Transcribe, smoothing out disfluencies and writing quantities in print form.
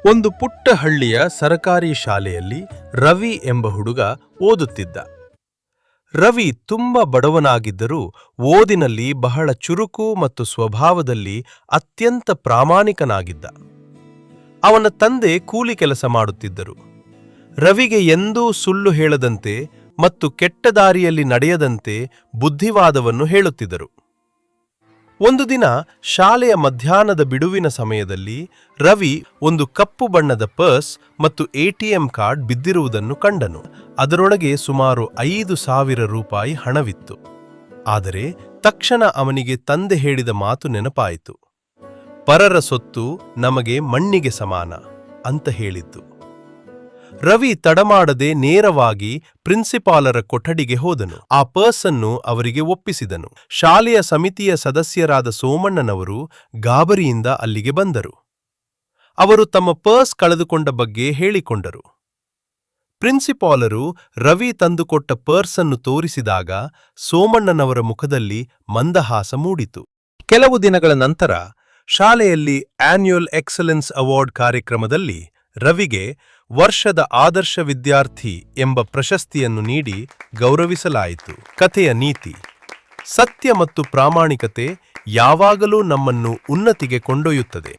ಒಂದು ಪುಟ್ಟ ಹಳ್ಳಿಯ ಸರಕಾರಿ ಶಾಲೆಯಲ್ಲಿ ರವಿ ಎಂಬ ಹುಡುಗ ಓದುತ್ತಿದ್ದ. ರವಿ ತುಂಬ ಬಡವನಾಗಿದ್ದರೂ ಓದಿನಲ್ಲಿ ಬಹಳ ಚುರುಕು ಮತ್ತು ಸ್ವಭಾವದಲ್ಲಿ ಅತ್ಯಂತ ಪ್ರಾಮಾಣಿಕನಾಗಿದ್ದ. ಅವನ ತಂದೆ ಕೂಲಿ ಕೆಲಸ ಮಾಡುತ್ತಿದ್ದರು. ರವಿಗೆ ಎಂದೂ ಸುಳ್ಳು ಹೇಳದಂತೆ ಮತ್ತು ಕೆಟ್ಟ ದಾರಿಯಲ್ಲಿ ನಡೆಯದಂತೆ ಬುದ್ಧಿವಾದವನ್ನು ಹೇಳುತ್ತಿದ್ದರು. ಒಂದು ದಿನ ಶಾಲೆಯ ಮಧ್ಯಾಹ್ನದ ಬಿಡುವಿನ ಸಮಯದಲ್ಲಿ ರವಿ ಒಂದು ಕಪ್ಪು ಬಣ್ಣದ ಪರ್ಸ್ ಮತ್ತು ಎಟಿಎಂ ಕಾರ್ಡ್ ಬಿದ್ದಿರುವುದನ್ನು ಕಂಡನು. ಅದರೊಳಗೆ ಸುಮಾರು 5,000 ರೂಪಾಯಿ ಹಣವಿತ್ತು. ಆದರೆ ತಕ್ಷಣ ಅವನಿಗೆ ತಂದೆ ಹೇಳಿದ ಮಾತು ನೆನಪಾಯಿತು. ಪರರ ಸೊತ್ತು ನಮಗೆ ಮಣ್ಣಿಗೆ ಸಮಾನ ಅಂತ ಹೇಳಿದ್ದು. ರವಿ ತಡಮಾಡದೆ ನೇರವಾಗಿ ಪ್ರಿನ್ಸಿಪಾಲರ ಕೊಠಡಿಗೆ ಹೋದನು. ಆ ಪರ್ಸ್ ಅನ್ನು ಅವರಿಗೆ ಒಪ್ಪಿಸಿದನು. ಶಾಲೆಯ ಸಮಿತಿಯ ಸದಸ್ಯರಾದ ಸೋಮಣ್ಣನವರು ಗಾಬರಿಯಿಂದ ಅಲ್ಲಿಗೆ ಬಂದರು. ಅವರು ತಮ್ಮ ಪರ್ಸ್ ಕಳೆದುಕೊಂಡ ಬಗ್ಗೆ ಹೇಳಿಕೊಂಡರು. ಪ್ರಿನ್ಸಿಪಾಲರು ರವಿ ತಂದುಕೊಟ್ಟ ಪರ್ಸ್ ಅನ್ನು ತೋರಿಸಿದಾಗ ಸೋಮಣ್ಣನವರ ಮುಖದಲ್ಲಿ ಮಂದಹಾಸ ಮೂಡಿತು. ಕೆಲವು ದಿನಗಳ ನಂತರ ಶಾಲೆಯಲ್ಲಿ ಆನ್ಯುಯಲ್ ಎಕ್ಸಲೆನ್ಸ್ ಅವಾರ್ಡ್ ಕಾರ್ಯಕ್ರಮದಲ್ಲಿ ರವಿಗೆ ವರ್ಷದ ಆದರ್ಶ ವಿದ್ಯಾರ್ಥಿ ಎಂಬ ಪ್ರಶಸ್ತಿಯನ್ನು ನೀಡಿ ಗೌರವಿಸಲಾಯಿತು. ಕಥೆಯ ನೀತಿ: ಸತ್ಯ ಮತ್ತು ಪ್ರಾಮಾಣಿಕತೆ ಯಾವಾಗಲೂ ನಮ್ಮನ್ನು ಉನ್ನತಿಗೆ ಕೊಂಡೊಯ್ಯುತ್ತದೆ.